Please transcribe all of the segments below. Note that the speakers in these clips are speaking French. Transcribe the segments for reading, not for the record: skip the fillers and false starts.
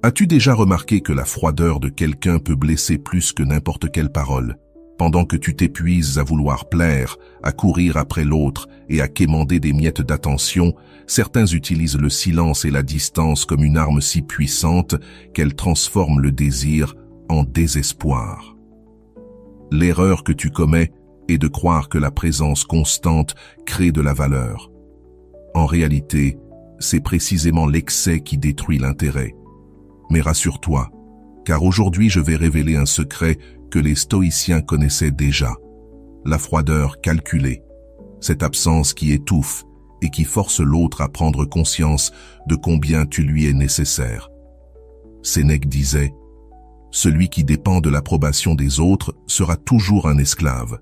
As-tu déjà remarqué que la froideur de quelqu'un peut blesser plus que n'importe quelle parole? Pendant que tu t'épuises à vouloir plaire, à courir après l'autre et à quémander des miettes d'attention, certains utilisent le silence et la distance comme une arme si puissante qu'elle transforme le désir en désespoir. L'erreur que tu commets est de croire que la présence constante crée de la valeur. En réalité, c'est précisément l'excès qui détruit l'intérêt. Mais rassure-toi, car aujourd'hui je vais révéler un secret que les stoïciens connaissaient déjà. La froideur calculée, cette absence qui étouffe et qui force l'autre à prendre conscience de combien tu lui es nécessaire. Sénèque disait, « Celui qui dépend de l'approbation des autres sera toujours un esclave. »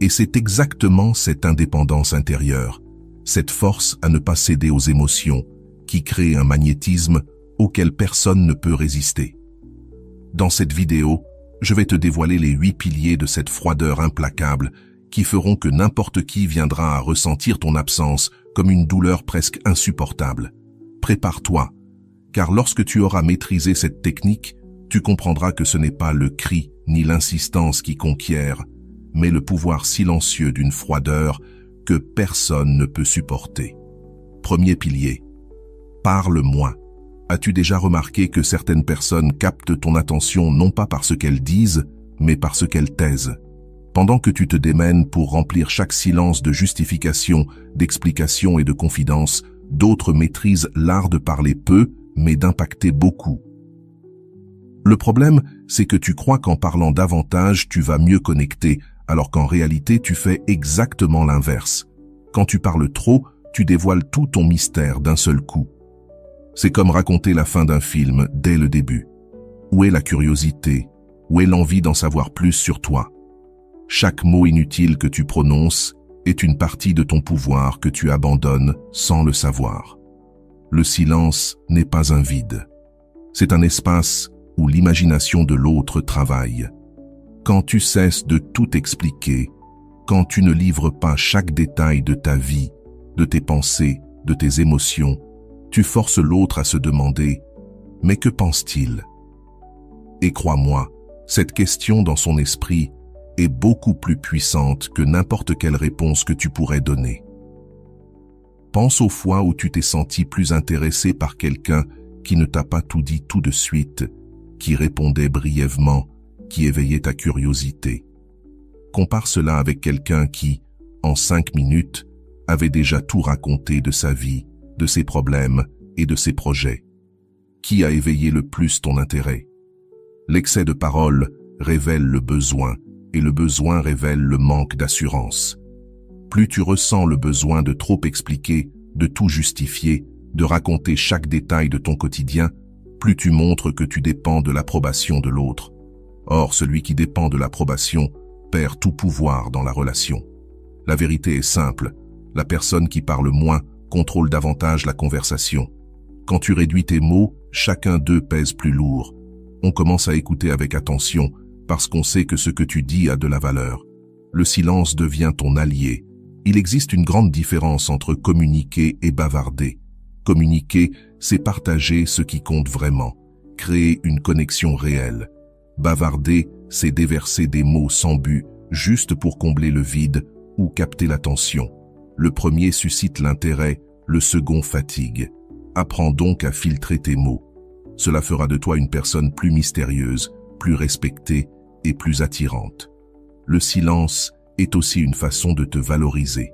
Et c'est exactement cette indépendance intérieure, cette force à ne pas céder aux émotions, qui crée un magnétisme auquel personne ne peut résister. Dans cette vidéo, je vais te dévoiler les 8 piliers de cette froideur implacable qui feront que n'importe qui viendra à ressentir ton absence comme une douleur presque insupportable. Prépare-toi, car lorsque tu auras maîtrisé cette technique, tu comprendras que ce n'est pas le cri ni l'insistance qui conquièrent, mais le pouvoir silencieux d'une froideur que personne ne peut supporter. Premier pilier, parle moins. As-tu déjà remarqué que certaines personnes captent ton attention non pas par ce qu'elles disent, mais par ce qu'elles taisent? Pendant que tu te démènes pour remplir chaque silence de justification, d'explication et de confidence, d'autres maîtrisent l'art de parler peu, mais d'impacter beaucoup. Le problème, c'est que tu crois qu'en parlant davantage, tu vas mieux connecter, alors qu'en réalité, tu fais exactement l'inverse. Quand tu parles trop, tu dévoiles tout ton mystère d'un seul coup. C'est comme raconter la fin d'un film dès le début. Où est la curiosité? Où est l'envie d'en savoir plus sur toi? Chaque mot inutile que tu prononces est une partie de ton pouvoir que tu abandonnes sans le savoir. Le silence n'est pas un vide. C'est un espace où l'imagination de l'autre travaille. Quand tu cesses de tout expliquer, quand tu ne livres pas chaque détail de ta vie, de tes pensées, de tes émotions, tu forces l'autre à se demander « Mais que pense-t-il » Et crois-moi, cette question dans son esprit est beaucoup plus puissante que n'importe quelle réponse que tu pourrais donner. Pense aux fois où tu t'es senti plus intéressé par quelqu'un qui ne t'a pas tout dit tout de suite, qui répondait brièvement, qui éveillait ta curiosité. Compare cela avec quelqu'un qui, en 5 minutes, avait déjà tout raconté de sa vie, de ses problèmes et de ses projets. Qui a éveillé le plus ton intérêt? L'excès de parole révèle le besoin et le besoin révèle le manque d'assurance. Plus tu ressens le besoin de trop expliquer, de tout justifier, de raconter chaque détail de ton quotidien, plus tu montres que tu dépends de l'approbation de l'autre. Or, celui qui dépend de l'approbation perd tout pouvoir dans la relation. La vérité est simple, la personne qui parle moins contrôle davantage la conversation. Quand tu réduis tes mots, chacun d'eux pèse plus lourd. On commence à écouter avec attention parce qu'on sait que ce que tu dis a de la valeur. Le silence devient ton allié. Il existe une grande différence entre communiquer et bavarder. Communiquer, c'est partager ce qui compte vraiment, créer une connexion réelle. Bavarder, c'est déverser des mots sans but, juste pour combler le vide ou capter l'attention. Le premier suscite l'intérêt, le second fatigue. Apprends donc à filtrer tes mots. Cela fera de toi une personne plus mystérieuse, plus respectée et plus attirante. Le silence est aussi une façon de te valoriser.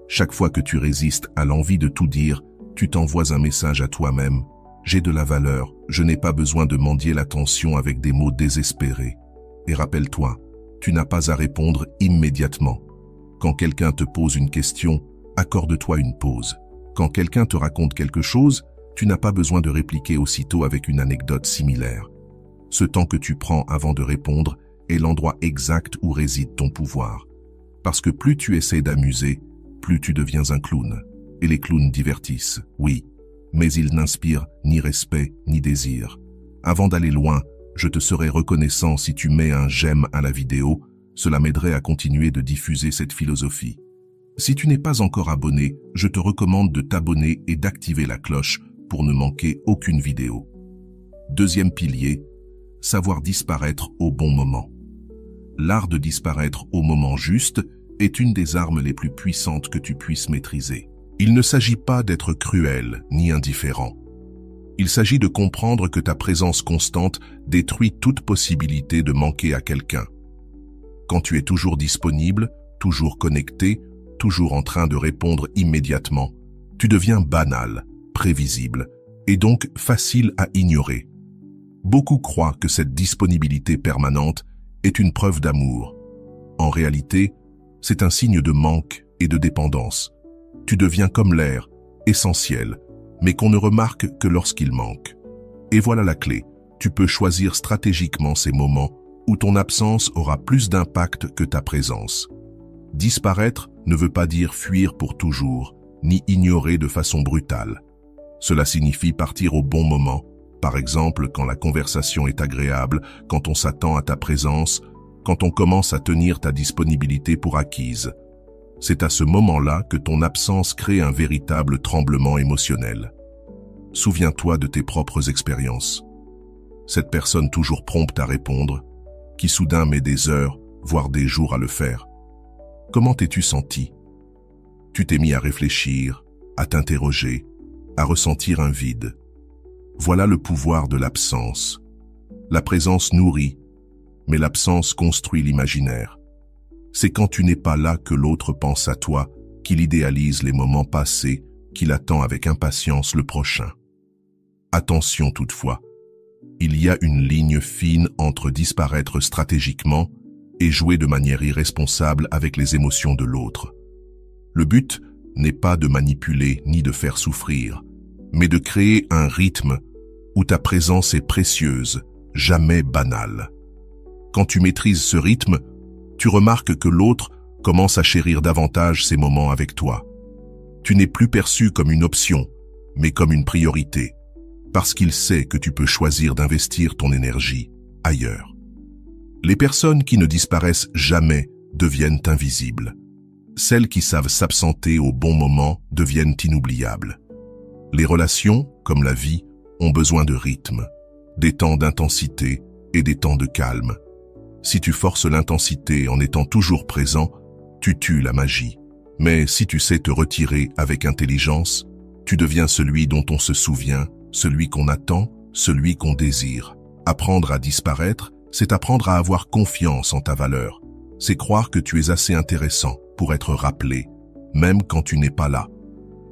Chaque fois que tu résistes à l'envie de tout dire, tu t'envoies un message à toi-même. J'ai de la valeur, je n'ai pas besoin de mendier l'attention avec des mots désespérés. Et rappelle-toi, tu n'as pas à répondre immédiatement. Quand quelqu'un te pose une question, accorde-toi une pause. Quand quelqu'un te raconte quelque chose, tu n'as pas besoin de répliquer aussitôt avec une anecdote similaire. Ce temps que tu prends avant de répondre est l'endroit exact où réside ton pouvoir. Parce que plus tu essaies d'amuser, plus tu deviens un clown. Et les clowns divertissent, oui, mais ils n'inspirent ni respect ni désir. Avant d'aller loin, je te serais reconnaissant si tu mets un j'aime à la vidéo, cela m'aiderait à continuer de diffuser cette philosophie. Si tu n'es pas encore abonné, je te recommande de t'abonner et d'activer la cloche pour ne manquer aucune vidéo. Deuxième pilier, savoir disparaître au bon moment. L'art de disparaître au moment juste est une des armes les plus puissantes que tu puisses maîtriser. Il ne s'agit pas d'être cruel ni indifférent. Il s'agit de comprendre que ta présence constante détruit toute possibilité de manquer à quelqu'un. Quand tu es toujours disponible, toujours connecté, toujours en train de répondre immédiatement, tu deviens banal, prévisible et donc facile à ignorer. Beaucoup croient que cette disponibilité permanente est une preuve d'amour. En réalité, c'est un signe de manque et de dépendance. Tu deviens comme l'air, essentiel, mais qu'on ne remarque que lorsqu'il manque. Et voilà la clé, tu peux choisir stratégiquement ces moments où ton absence aura plus d'impact que ta présence. Disparaître ne veut pas dire fuir pour toujours, ni ignorer de façon brutale. Cela signifie partir au bon moment, par exemple quand la conversation est agréable, quand on s'attend à ta présence, quand on commence à tenir ta disponibilité pour acquise. C'est à ce moment-là que ton absence crée un véritable tremblement émotionnel. Souviens-toi de tes propres expériences. Cette personne toujours prompte à répondre, qui soudain met des heures, voire des jours à le faire. Comment t'es-tu senti? Tu t'es mis à réfléchir, à t'interroger, à ressentir un vide. Voilà le pouvoir de l'absence. La présence nourrit, mais l'absence construit l'imaginaire. C'est quand tu n'es pas là que l'autre pense à toi, qu'il idéalise les moments passés, qu'il attend avec impatience le prochain. Attention toutefois, il y a une ligne fine entre disparaître stratégiquement et jouer de manière irresponsable avec les émotions de l'autre. Le but n'est pas de manipuler ni de faire souffrir, mais de créer un rythme où ta présence est précieuse, jamais banale. Quand tu maîtrises ce rythme, tu remarques que l'autre commence à chérir davantage ces moments avec toi. Tu n'es plus perçu comme une option, mais comme une priorité, parce qu'il sait que tu peux choisir d'investir ton énergie ailleurs. Les personnes qui ne disparaissent jamais deviennent invisibles. Celles qui savent s'absenter au bon moment deviennent inoubliables. Les relations, comme la vie, ont besoin de rythme, des temps d'intensité et des temps de calme. Si tu forces l'intensité en étant toujours présent, tu tues la magie. Mais si tu sais te retirer avec intelligence, tu deviens celui dont on se souvient, celui qu'on attend, celui qu'on désire. Apprendre à disparaître, c'est apprendre à avoir confiance en ta valeur. C'est croire que tu es assez intéressant pour être rappelé, même quand tu n'es pas là.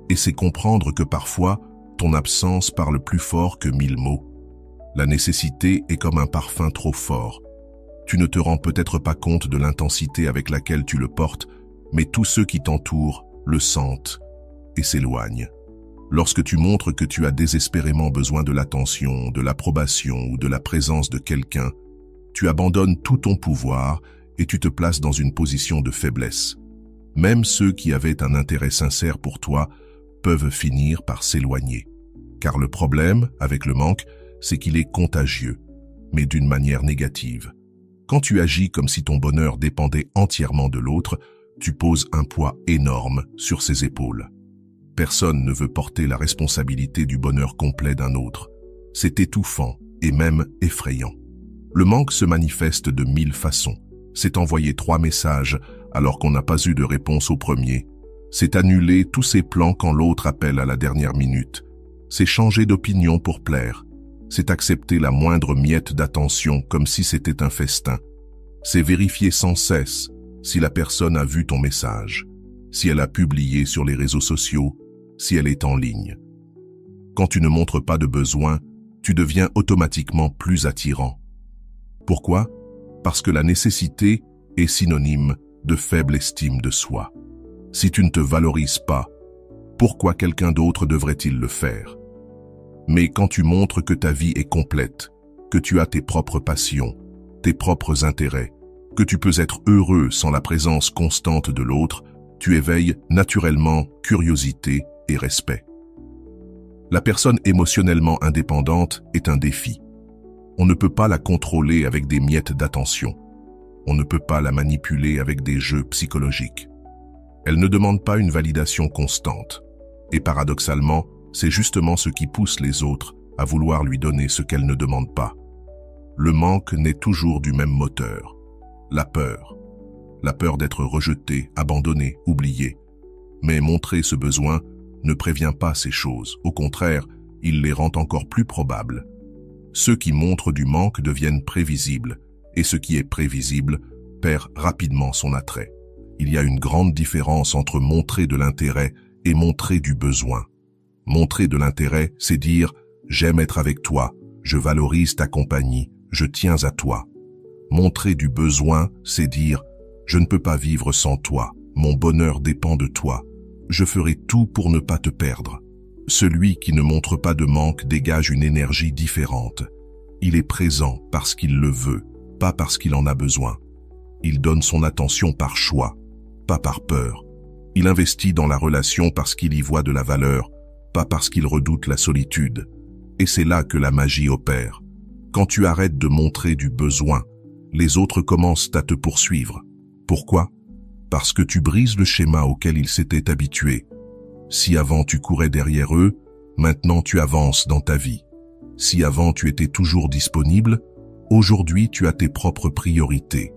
Et c'est comprendre que parfois, ton absence parle plus fort que 1000 mots. La nécessité est comme un parfum trop fort. Tu ne te rends peut-être pas compte de l'intensité avec laquelle tu le portes, mais tous ceux qui t'entourent le sentent et s'éloignent. Lorsque tu montres que tu as désespérément besoin de l'attention, de l'approbation ou de la présence de quelqu'un, tu abandonnes tout ton pouvoir et tu te places dans une position de faiblesse. Même ceux qui avaient un intérêt sincère pour toi peuvent finir par s'éloigner. Car le problème avec le manque, c'est qu'il est contagieux, mais d'une manière négative. Quand tu agis comme si ton bonheur dépendait entièrement de l'autre, tu poses un poids énorme sur ses épaules. Personne ne veut porter la responsabilité du bonheur complet d'un autre. C'est étouffant et même effrayant. Le manque se manifeste de 1000 façons. C'est envoyer 3 messages alors qu'on n'a pas eu de réponse au premier. C'est annuler tous ses plans quand l'autre appelle à la dernière minute. C'est changer d'opinion pour plaire. C'est accepter la moindre miette d'attention comme si c'était un festin. C'est vérifier sans cesse si la personne a vu ton message, si elle a publié sur les réseaux sociaux, si elle est en ligne. Quand tu ne montres pas de besoin, tu deviens automatiquement plus attirant. Pourquoi? Parce que la nécessité est synonyme de faible estime de soi. Si tu ne te valorises pas, pourquoi quelqu'un d'autre devrait-il le faire? Mais quand tu montres que ta vie est complète, que tu as tes propres passions, tes propres intérêts, que tu peux être heureux sans la présence constante de l'autre, tu éveilles naturellement curiosité et respect. La personne émotionnellement indépendante est un défi. On ne peut pas la contrôler avec des miettes d'attention. On ne peut pas la manipuler avec des jeux psychologiques. Elle ne demande pas une validation constante. Et paradoxalement, c'est justement ce qui pousse les autres à vouloir lui donner ce qu'elle ne demande pas. Le manque naît toujours du même moteur, la peur. La peur d'être rejeté, abandonné, oublié. Mais montrer ce besoin ne prévient pas ces choses. Au contraire, il les rend encore plus probables. Ceux qui montrent du manque deviennent prévisibles, et ce qui est prévisible perd rapidement son attrait. Il y a une grande différence entre montrer de l'intérêt et montrer du besoin. Montrer de l'intérêt, c'est dire « j'aime être avec toi, je valorise ta compagnie, je tiens à toi ». Montrer du besoin, c'est dire « je ne peux pas vivre sans toi, mon bonheur dépend de toi, je ferai tout pour ne pas te perdre ». Celui qui ne montre pas de manque dégage une énergie différente. Il est présent parce qu'il le veut, pas parce qu'il en a besoin. Il donne son attention par choix, pas par peur. Il investit dans la relation parce qu'il y voit de la valeur, pas parce qu'il redoute la solitude. Et c'est là que la magie opère. Quand tu arrêtes de montrer du besoin, les autres commencent à te poursuivre. Pourquoi? Parce que tu brises le schéma auquel ils s'étaient habitués. Si avant tu courais derrière eux, maintenant tu avances dans ta vie. Si avant tu étais toujours disponible, aujourd'hui tu as tes propres priorités.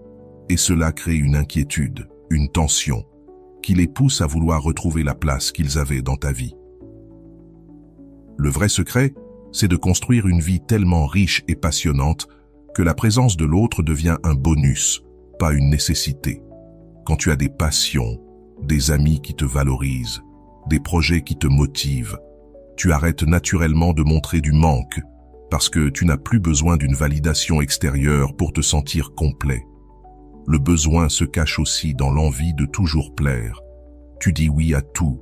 Et cela crée une inquiétude, une tension, qui les pousse à vouloir retrouver la place qu'ils avaient dans ta vie. Le vrai secret, c'est de construire une vie tellement riche et passionnante que la présence de l'autre devient un bonus, pas une nécessité. Quand tu as des passions, des amis qui te valorisent, des projets qui te motivent, tu arrêtes naturellement de montrer du manque parce que tu n'as plus besoin d'une validation extérieure pour te sentir complet. Le besoin se cache aussi dans l'envie de toujours plaire. Tu dis oui à tout.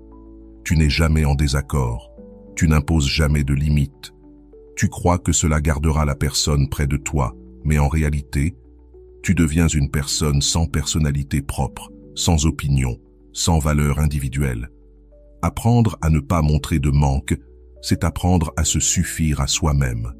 Tu n'es jamais en désaccord. Tu n'imposes jamais de limites. Tu crois que cela gardera la personne près de toi, mais en réalité, tu deviens une personne sans personnalité propre, sans opinion, sans valeur individuelle. Apprendre à ne pas montrer de manque, c'est apprendre à se suffire à soi-même.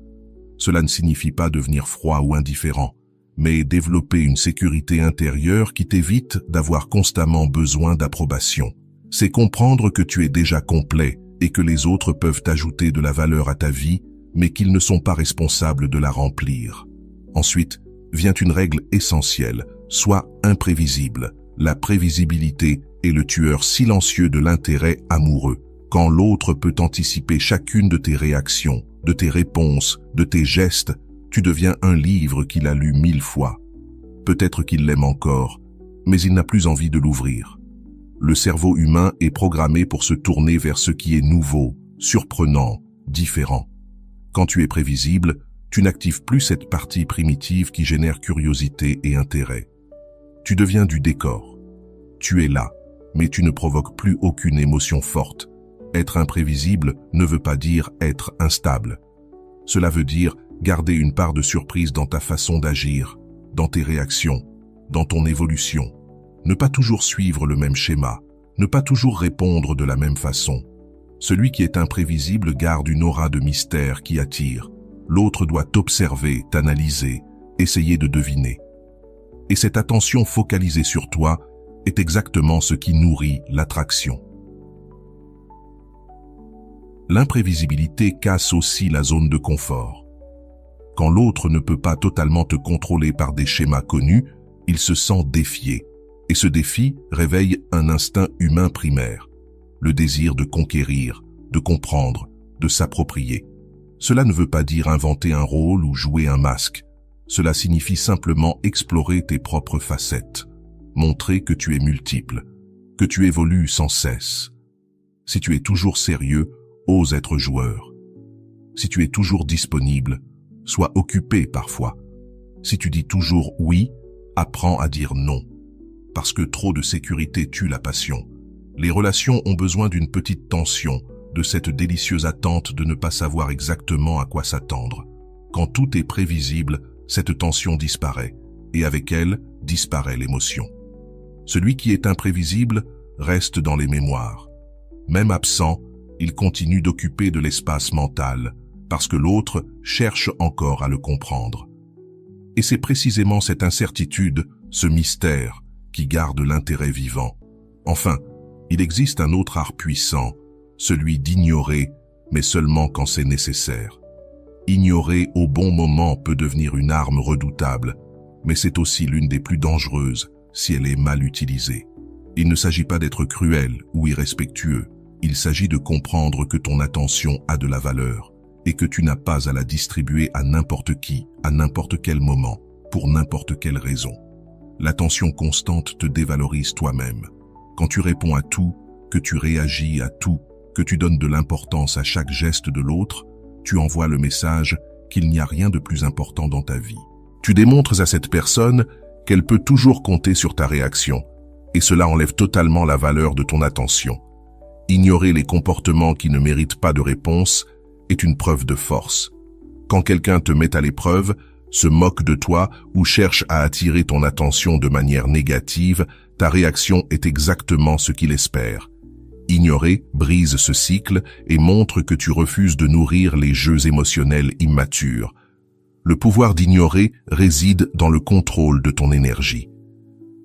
Cela ne signifie pas devenir froid ou indifférent, mais développer une sécurité intérieure qui t'évite d'avoir constamment besoin d'approbation. C'est comprendre que tu es déjà complet et que les autres peuvent ajouter de la valeur à ta vie, mais qu'ils ne sont pas responsables de la remplir. Ensuite, vient une règle essentielle, sois imprévisible. La prévisibilité est le tueur silencieux de l'intérêt amoureux. Quand l'autre peut anticiper chacune de tes réactions, de tes réponses, de tes gestes, tu deviens un livre qu'il a lu 1000 fois. Peut-être qu'il l'aime encore, mais il n'a plus envie de l'ouvrir. Le cerveau humain est programmé pour se tourner vers ce qui est nouveau, surprenant, différent. Quand tu es prévisible, tu n'actives plus cette partie primitive qui génère curiosité et intérêt. Tu deviens du décor. Tu es là, mais tu ne provoques plus aucune émotion forte. Être imprévisible ne veut pas dire être instable. Cela veut dire garder une part de surprise dans ta façon d'agir, dans tes réactions, dans ton évolution. Ne pas toujours suivre le même schéma, ne pas toujours répondre de la même façon. Celui qui est imprévisible garde une aura de mystère qui attire. L'autre doit t'observer, t'analyser, essayer de deviner. Et cette attention focalisée sur toi est exactement ce qui nourrit l'attraction. L'imprévisibilité casse aussi la zone de confort. Quand l'autre ne peut pas totalement te contrôler par des schémas connus, il se sent défié. Et ce défi réveille un instinct humain primaire, le désir de conquérir, de comprendre, de s'approprier. Cela ne veut pas dire inventer un rôle ou jouer un masque. Cela signifie simplement explorer tes propres facettes, montrer que tu es multiple, que tu évolues sans cesse. Si tu es toujours sérieux, ose être joueur. Si tu es toujours disponible, sois occupé parfois. Si tu dis toujours oui, apprends à dire non. Parce que trop de sécurité tue la passion. Les relations ont besoin d'une petite tension, de cette délicieuse attente de ne pas savoir exactement à quoi s'attendre. Quand tout est prévisible, cette tension disparaît, et avec elle, disparaît l'émotion. Celui qui est imprévisible reste dans les mémoires. Même absent, il continue d'occuper de l'espace mental, parce que l'autre cherche encore à le comprendre. Et c'est précisément cette incertitude, ce mystère, qui garde l'intérêt vivant. Enfin, il existe un autre art puissant, celui d'ignorer, mais seulement quand c'est nécessaire. Ignorer au bon moment peut devenir une arme redoutable, mais c'est aussi l'une des plus dangereuses si elle est mal utilisée. Il ne s'agit pas d'être cruel ou irrespectueux, il s'agit de comprendre que ton attention a de la valeur et que tu n'as pas à la distribuer à n'importe qui, à n'importe quel moment, pour n'importe quelle raison. L'attention constante te dévalorise toi-même. Quand tu réponds à tout, que tu réagis à tout, que tu donnes de l'importance à chaque geste de l'autre, tu envoies le message qu'il n'y a rien de plus important dans ta vie. Tu démontres à cette personne qu'elle peut toujours compter sur ta réaction, et cela enlève totalement la valeur de ton attention. Ignorer les comportements qui ne méritent pas de réponse est une preuve de force. Quand quelqu'un te met à l'épreuve, se moque de toi ou cherche à attirer ton attention de manière négative, ta réaction est exactement ce qu'il espère. Ignorer brise ce cycle et montre que tu refuses de nourrir les jeux émotionnels immatures. Le pouvoir d'ignorer réside dans le contrôle de ton énergie.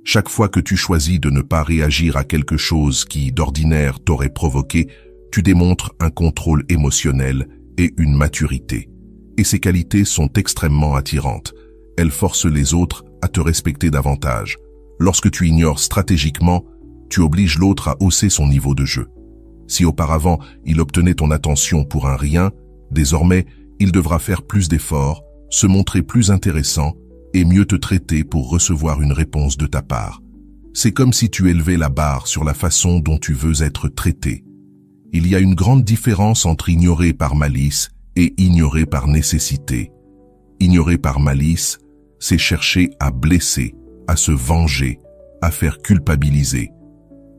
Chaque fois que tu choisis de ne pas réagir à quelque chose qui, d'ordinaire, t'aurait provoqué, tu démontres un contrôle émotionnel et une maturité. Et ces qualités sont extrêmement attirantes. Elles forcent les autres à te respecter davantage. Lorsque tu ignores stratégiquement, tu obliges l'autre à hausser son niveau de jeu. Si auparavant, il obtenait ton attention pour un rien, désormais, il devra faire plus d'efforts, se montrer plus intéressant et mieux te traiter pour recevoir une réponse de ta part. C'est comme si tu élevais la barre sur la façon dont tu veux être traité. Il y a une grande différence entre ignorer par malice et ignorer par nécessité. Ignorer par malice, c'est chercher à blesser, à se venger, à faire culpabiliser.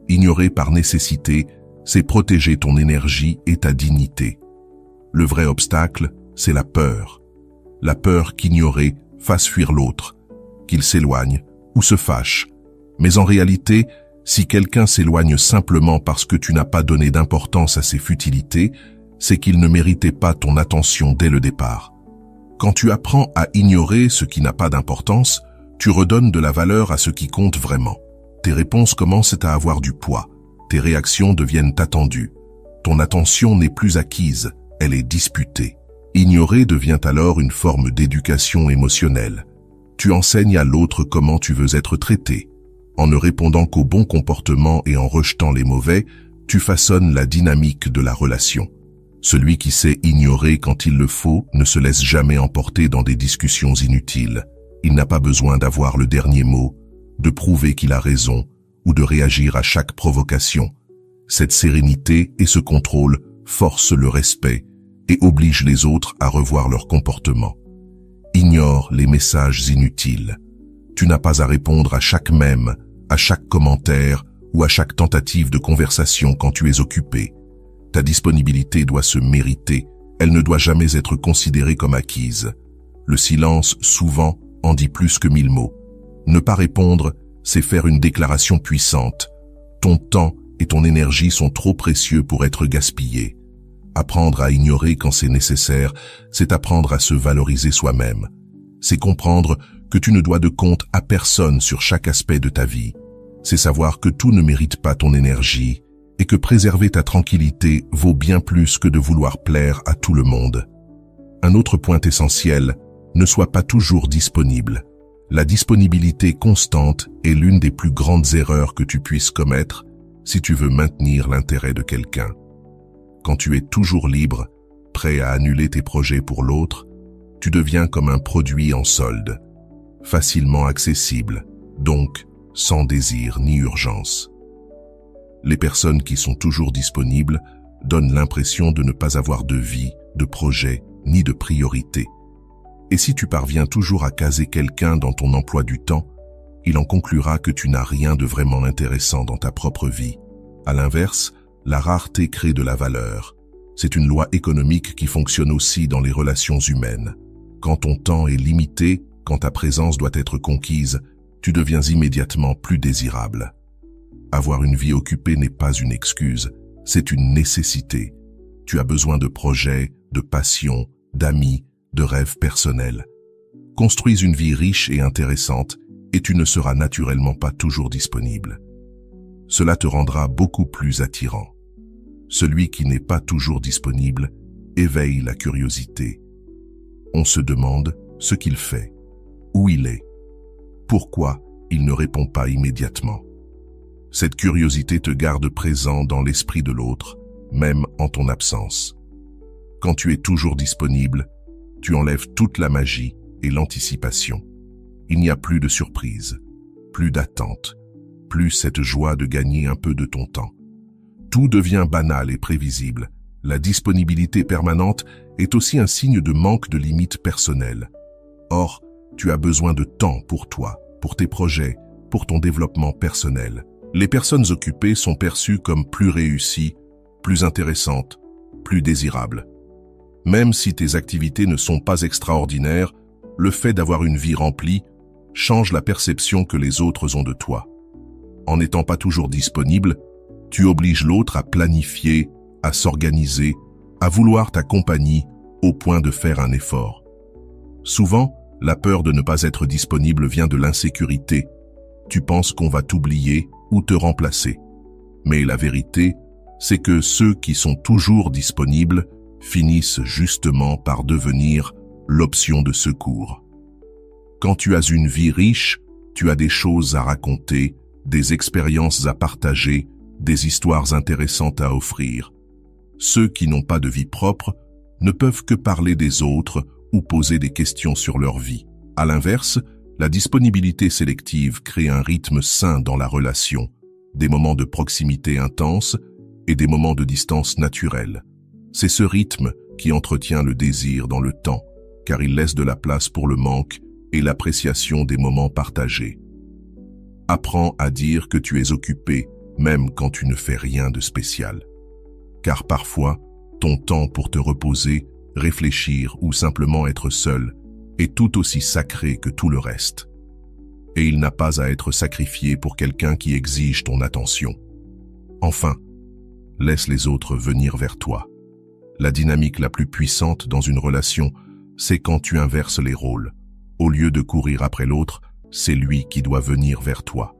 Ignorer par nécessité, c'est protéger ton énergie et ta dignité. Le vrai obstacle, c'est la peur. La peur qu'ignorer fasse fuir l'autre, qu'il s'éloigne ou se fâche. Mais en réalité, si quelqu'un s'éloigne simplement parce que tu n'as pas donné d'importance à ses futilités, c'est qu'il ne méritait pas ton attention dès le départ. Quand tu apprends à ignorer ce qui n'a pas d'importance, tu redonnes de la valeur à ce qui compte vraiment. Tes réponses commencent à avoir du poids, tes réactions deviennent attendues. Ton attention n'est plus acquise, elle est disputée. Ignorer devient alors une forme d'éducation émotionnelle. Tu enseignes à l'autre comment tu veux être traité. En ne répondant qu'aux bons comportements et en rejetant les mauvais, tu façonnes la dynamique de la relation. Celui qui sait ignorer quand il le faut ne se laisse jamais emporter dans des discussions inutiles. Il n'a pas besoin d'avoir le dernier mot, de prouver qu'il a raison ou de réagir à chaque provocation. Cette sérénité et ce contrôle forcent le respect et obligent les autres à revoir leur comportement. Ignore les messages inutiles. Tu n'as pas à répondre à chaque mème, à chaque commentaire ou à chaque tentative de conversation quand tu es occupé. Ta disponibilité doit se mériter, elle ne doit jamais être considérée comme acquise. Le silence, souvent, en dit plus que 1000 mots. Ne pas répondre, c'est faire une déclaration puissante. Ton temps et ton énergie sont trop précieux pour être gaspillés. Apprendre à ignorer quand c'est nécessaire, c'est apprendre à se valoriser soi-même. C'est comprendre que tu ne dois de compte à personne sur chaque aspect de ta vie. C'est savoir que tout ne mérite pas ton énergie et que préserver ta tranquillité vaut bien plus que de vouloir plaire à tout le monde. Un autre point essentiel, ne sois pas toujours disponible. La disponibilité constante est l'une des plus grandes erreurs que tu puisses commettre si tu veux maintenir l'intérêt de quelqu'un. Quand tu es toujours libre, prêt à annuler tes projets pour l'autre, tu deviens comme un produit en solde, facilement accessible, donc sans désir ni urgence. Les personnes qui sont toujours disponibles donnent l'impression de ne pas avoir de vie, de projet, ni de priorité. Et si tu parviens toujours à caser quelqu'un dans ton emploi du temps, il en conclura que tu n'as rien de vraiment intéressant dans ta propre vie. À l'inverse, la rareté crée de la valeur. C'est une loi économique qui fonctionne aussi dans les relations humaines. Quand ton temps est limité, quand ta présence doit être conquise, tu deviens immédiatement plus désirable. Avoir une vie occupée n'est pas une excuse, c'est une nécessité. Tu as besoin de projets, de passions, d'amis, de rêves personnels. Construis une vie riche et intéressante et tu ne seras naturellement pas toujours disponible. Cela te rendra beaucoup plus attirant. Celui qui n'est pas toujours disponible éveille la curiosité. On se demande ce qu'il fait, où il est, pourquoi il ne répond pas immédiatement. Cette curiosité te garde présent dans l'esprit de l'autre, même en ton absence. Quand tu es toujours disponible, tu enlèves toute la magie et l'anticipation. Il n'y a plus de surprise, plus d'attente, plus cette joie de gagner un peu de ton temps. Tout devient banal et prévisible. La disponibilité permanente est aussi un signe de manque de limites personnelles. Or, tu as besoin de temps pour toi, pour tes projets, pour ton développement personnel. Les personnes occupées sont perçues comme plus réussies, plus intéressantes, plus désirables. Même si tes activités ne sont pas extraordinaires, le fait d'avoir une vie remplie change la perception que les autres ont de toi. En n'étant pas toujours disponible, tu obliges l'autre à planifier, à s'organiser, à vouloir ta compagnie au point de faire un effort. Souvent, la peur de ne pas être disponible vient de l'insécurité. Tu penses qu'on va t'oublier ou te remplacer. Mais la vérité, c'est que ceux qui sont toujours disponibles finissent justement par devenir l'option de secours. Quand tu as une vie riche, tu as des choses à raconter, des expériences à partager, des histoires intéressantes à offrir. Ceux qui n'ont pas de vie propre ne peuvent que parler des autres ou poser des questions sur leur vie. À l'inverse, la disponibilité sélective crée un rythme sain dans la relation, des moments de proximité intense et des moments de distance naturelle. C'est ce rythme qui entretient le désir dans le temps, car il laisse de la place pour le manque et l'appréciation des moments partagés. Apprends à dire que tu es occupé, même quand tu ne fais rien de spécial. Car parfois, ton temps pour te reposer, réfléchir ou simplement être seul est tout aussi sacré que tout le reste. Et il n'a pas à être sacrifié pour quelqu'un qui exige ton attention. Enfin, laisse les autres venir vers toi. La dynamique la plus puissante dans une relation, c'est quand tu inverses les rôles. Au lieu de courir après l'autre, c'est lui qui doit venir vers toi.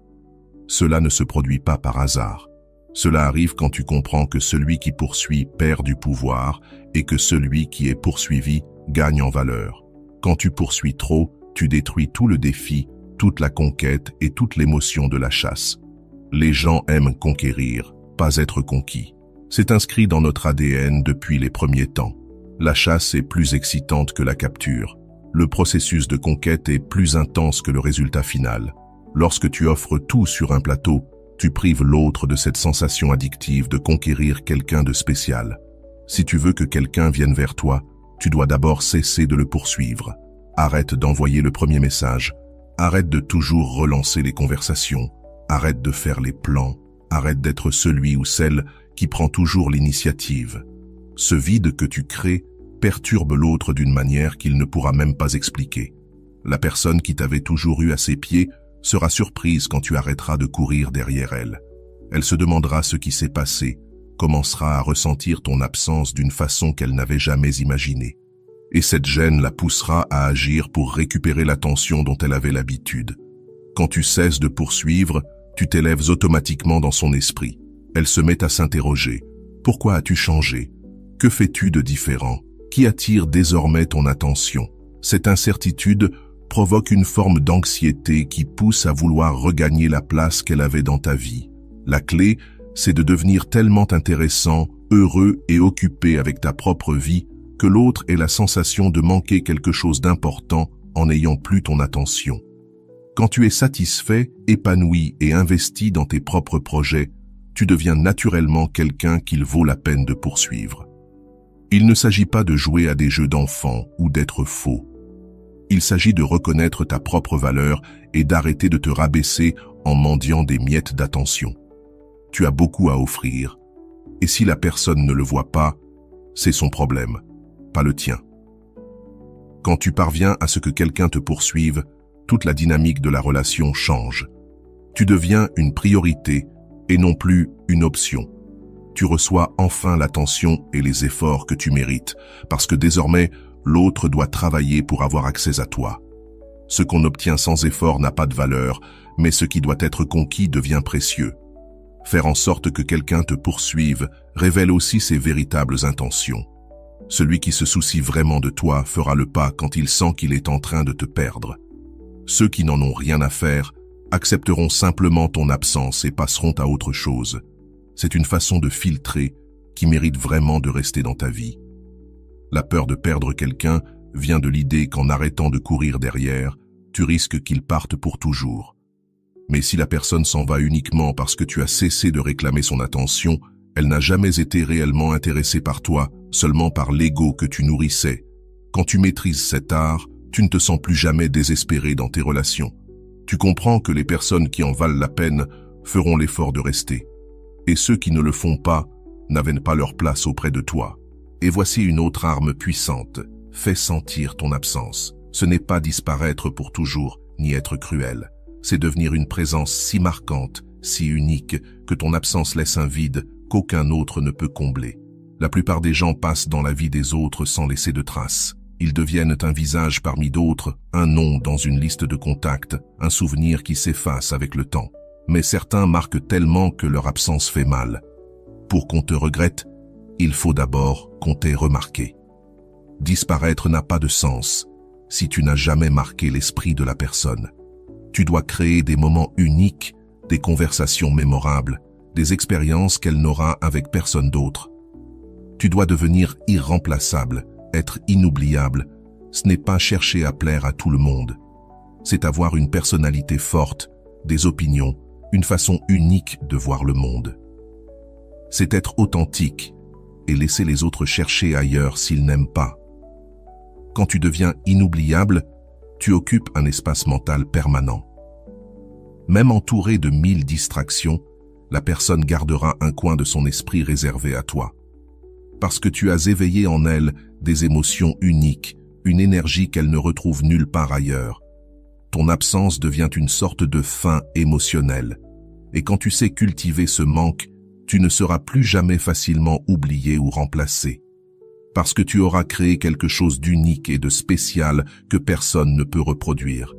Cela ne se produit pas par hasard. Cela arrive quand tu comprends que celui qui poursuit perd du pouvoir et que celui qui est poursuivi gagne en valeur. Quand tu poursuis trop, tu détruis tout le défi, toute la conquête et toute l'émotion de la chasse. Les gens aiment conquérir, pas être conquis. C'est inscrit dans notre ADN depuis les premiers temps. La chasse est plus excitante que la capture. Le processus de conquête est plus intense que le résultat final. Lorsque tu offres tout sur un plateau, tu prives l'autre de cette sensation addictive de conquérir quelqu'un de spécial. Si tu veux que quelqu'un vienne vers toi, tu dois d'abord cesser de le poursuivre. Arrête d'envoyer le premier message. Arrête de toujours relancer les conversations. Arrête de faire les plans. Arrête d'être celui ou celle qui prend toujours l'initiative. Ce vide que tu crées perturbe l'autre d'une manière qu'il ne pourra même pas expliquer. La personne qui t'avait toujours eu à ses pieds sera surprise quand tu arrêteras de courir derrière elle. Elle se demandera ce qui s'est passé, commencera à ressentir ton absence d'une façon qu'elle n'avait jamais imaginée. Et cette gêne la poussera à agir pour récupérer l'attention dont elle avait l'habitude. Quand tu cesses de poursuivre, tu t'élèves automatiquement dans son esprit. Elle se met à s'interroger. Pourquoi as-tu changé? Que fais-tu de différent? Qui attire désormais ton attention? Cette incertitude provoque une forme d'anxiété qui pousse à vouloir regagner la place qu'elle avait dans ta vie. La clé, c'est de devenir tellement intéressant, heureux et occupé avec ta propre vie que l'autre ait la sensation de manquer quelque chose d'important en n'ayant plus ton attention. Quand tu es satisfait, épanoui et investi dans tes propres projets, tu deviens naturellement quelqu'un qu'il vaut la peine de poursuivre. Il ne s'agit pas de jouer à des jeux d'enfants ou d'être faux. Il s'agit de reconnaître ta propre valeur et d'arrêter de te rabaisser en mendiant des miettes d'attention. Tu as beaucoup à offrir, et si la personne ne le voit pas, c'est son problème, pas le tien. Quand tu parviens à ce que quelqu'un te poursuive, toute la dynamique de la relation change. Tu deviens une priorité et non plus une option. Tu reçois enfin l'attention et les efforts que tu mérites, parce que désormais, l'autre doit travailler pour avoir accès à toi. Ce qu'on obtient sans effort n'a pas de valeur, mais ce qui doit être conquis devient précieux. Faire en sorte que quelqu'un te poursuive révèle aussi ses véritables intentions. Celui qui se soucie vraiment de toi fera le pas quand il sent qu'il est en train de te perdre. Ceux qui n'en ont rien à faire accepteront simplement ton absence et passeront à autre chose. C'est une façon de filtrer qui mérite vraiment de rester dans ta vie. La peur de perdre quelqu'un vient de l'idée qu'en arrêtant de courir derrière, tu risques qu'il parte pour toujours. Mais si la personne s'en va uniquement parce que tu as cessé de réclamer son attention, elle n'a jamais été réellement intéressée par toi, seulement par l'ego que tu nourrissais. Quand tu maîtrises cet art, tu ne te sens plus jamais désespéré dans tes relations. Tu comprends que les personnes qui en valent la peine feront l'effort de rester. Et ceux qui ne le font pas n'avènent pas leur place auprès de toi. Et voici une autre arme puissante. Fais sentir ton absence. Ce n'est pas disparaître pour toujours, ni être cruel. C'est devenir une présence si marquante, si unique, que ton absence laisse un vide qu'aucun autre ne peut combler. La plupart des gens passent dans la vie des autres sans laisser de traces. Ils deviennent un visage parmi d'autres, un nom dans une liste de contacts, un souvenir qui s'efface avec le temps. Mais certains marquent tellement que leur absence fait mal. Pour qu'on te regrette, il faut d'abord qu'on t'ait remarqué. Disparaître n'a pas de sens si tu n'as jamais marqué l'esprit de la personne. Tu dois créer des moments uniques, des conversations mémorables, des expériences qu'elle n'aura avec personne d'autre. Tu dois devenir irremplaçable, être inoubliable. Ce n'est pas chercher à plaire à tout le monde. C'est avoir une personnalité forte, des opinions, une façon unique de voir le monde. C'est être authentique et laisser les autres chercher ailleurs s'ils n'aiment pas. Quand tu deviens inoubliable, tu occupes un espace mental permanent. Même entouré de 1000 distractions, la personne gardera un coin de son esprit réservé à toi. Parce que tu as éveillé en elle des émotions uniques, une énergie qu'elle ne retrouve nulle part ailleurs. Ton absence devient une sorte de faim émotionnelle. Et quand tu sais cultiver ce manque, tu ne seras plus jamais facilement oublié ou remplacé. Parce que tu auras créé quelque chose d'unique et de spécial que personne ne peut reproduire.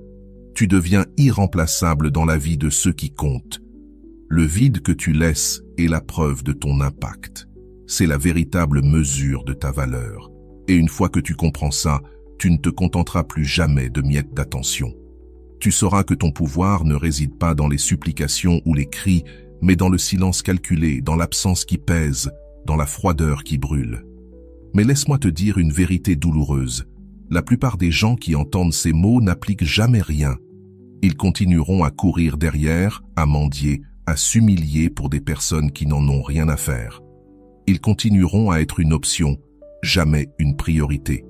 Tu deviens irremplaçable dans la vie de ceux qui comptent. Le vide que tu laisses est la preuve de ton impact. C'est la véritable mesure de ta valeur. Et une fois que tu comprends ça, tu ne te contenteras plus jamais de miettes d'attention. Tu sauras que ton pouvoir ne réside pas dans les supplications ou les cris, mais dans le silence calculé, dans l'absence qui pèse, dans la froideur qui brûle. Mais laisse-moi te dire une vérité douloureuse. La plupart des gens qui entendent ces mots n'appliquent jamais rien. Ils continueront à courir derrière, à mendier, à s'humilier pour des personnes qui n'en ont rien à faire. Ils continueront à être une option, jamais une priorité.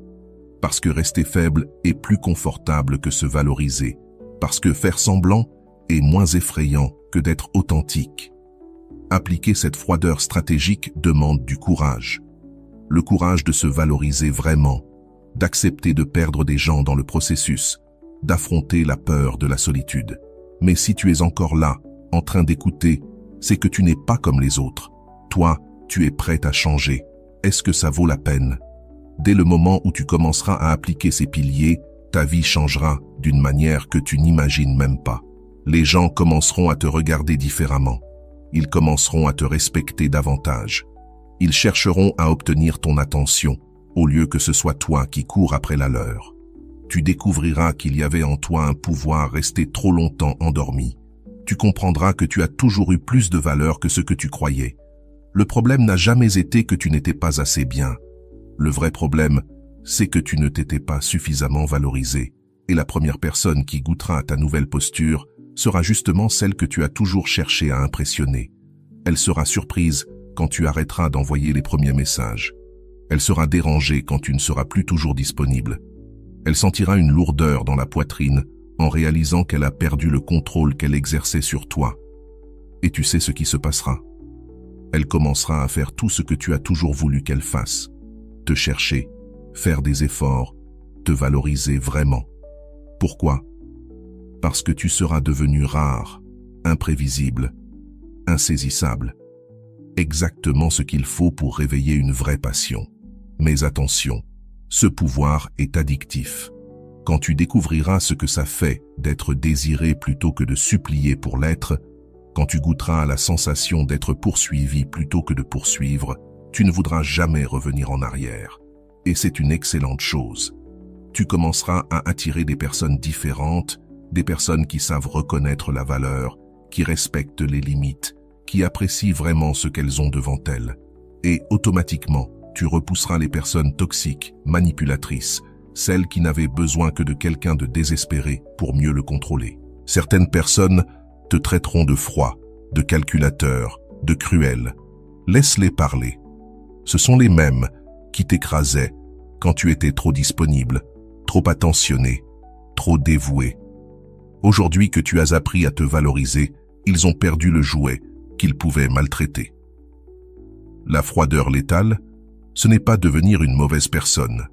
Parce que rester faible est plus confortable que se valoriser. Parce que faire semblant est moins effrayant que d'être authentique. Appliquer cette froideur stratégique demande du courage. Le courage de se valoriser vraiment, d'accepter de perdre des gens dans le processus, d'affronter la peur de la solitude. Mais si tu es encore là, en train d'écouter, c'est que tu n'es pas comme les autres. Toi, tu es prêt à changer. Est-ce que ça vaut la peine? Dès le moment où tu commenceras à appliquer ces piliers, ta vie changera d'une manière que tu n'imagines même pas. Les gens commenceront à te regarder différemment. Ils commenceront à te respecter davantage. Ils chercheront à obtenir ton attention, au lieu que ce soit toi qui cours après la leur. Tu découvriras qu'il y avait en toi un pouvoir resté trop longtemps endormi. Tu comprendras que tu as toujours eu plus de valeur que ce que tu croyais. Le problème n'a jamais été que tu n'étais pas assez bien. Le vrai problème, c'est que tu ne t'étais pas suffisamment valorisé. Et la première personne qui goûtera à ta nouvelle posture sera justement celle que tu as toujours cherché à impressionner. Elle sera surprise quand tu arrêteras d'envoyer les premiers messages. Elle sera dérangée quand tu ne seras plus toujours disponible. Elle sentira une lourdeur dans la poitrine en réalisant qu'elle a perdu le contrôle qu'elle exerçait sur toi. Et tu sais ce qui se passera. Elle commencera à faire tout ce que tu as toujours voulu qu'elle fasse. Te chercher, faire des efforts, te valoriser vraiment. Pourquoi? Parce que tu seras devenu rare, imprévisible, insaisissable. Exactement ce qu'il faut pour réveiller une vraie passion. Mais attention, ce pouvoir est addictif. Quand tu découvriras ce que ça fait d'être désiré plutôt que de supplier pour l'être, quand tu goûteras à la sensation d'être poursuivi plutôt que de poursuivre, tu ne voudras jamais revenir en arrière. Et c'est une excellente chose. Tu commenceras à attirer des personnes différentes, des personnes qui savent reconnaître la valeur, qui respectent les limites, qui apprécient vraiment ce qu'elles ont devant elles. Et automatiquement, tu repousseras les personnes toxiques, manipulatrices, celles qui n'avaient besoin que de quelqu'un de désespéré pour mieux le contrôler. Certaines personnes te traiteront de froid, de calculateur, de cruel. Laisse-les parler. Ce sont les mêmes qui t'écrasaient quand tu étais trop disponible, trop attentionné, trop dévoué. Aujourd'hui que tu as appris à te valoriser, ils ont perdu le jouet qu'ils pouvaient maltraiter. La froideur létale, ce n'est pas devenir une mauvaise personne.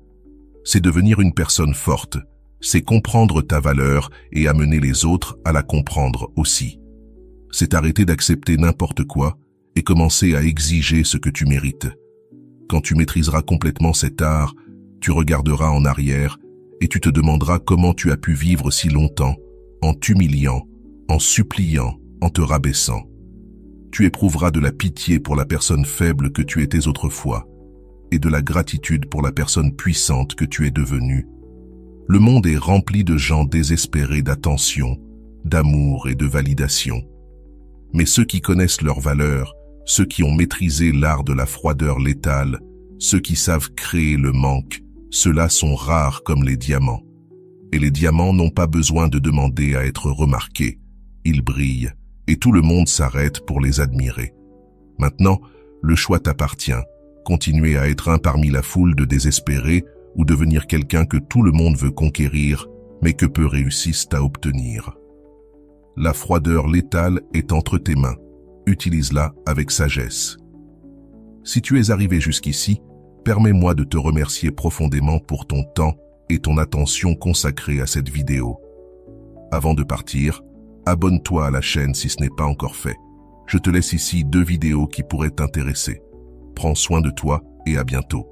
C'est devenir une personne forte. C'est comprendre ta valeur et amener les autres à la comprendre aussi. C'est arrêter d'accepter n'importe quoi et commencer à exiger ce que tu mérites. Quand tu maîtriseras complètement cet art, tu regarderas en arrière et tu te demanderas comment tu as pu vivre si longtemps, en t'humiliant, en suppliant, en te rabaissant. Tu éprouveras de la pitié pour la personne faible que tu étais autrefois et de la gratitude pour la personne puissante que tu es devenue. Le monde est rempli de gens désespérés d'attention, d'amour et de validation. Mais ceux qui connaissent leur valeur, ceux qui ont maîtrisé l'art de la froideur létale, ceux qui savent créer le manque, ceux-là sont rares comme les diamants. Et les diamants n'ont pas besoin de demander à être remarqués. Ils brillent, et tout le monde s'arrête pour les admirer. Maintenant, le choix t'appartient. Continuer à être un parmi la foule de désespérés ou devenir quelqu'un que tout le monde veut conquérir, mais que peu réussissent à obtenir. La froideur létale est entre tes mains. Utilise-la avec sagesse. Si tu es arrivé jusqu'ici, permets-moi de te remercier profondément pour ton temps et ton attention consacrée à cette vidéo. Avant de partir, abonne-toi à la chaîne si ce n'est pas encore fait. Je te laisse ici 2 vidéos qui pourraient t'intéresser. Prends soin de toi et à bientôt.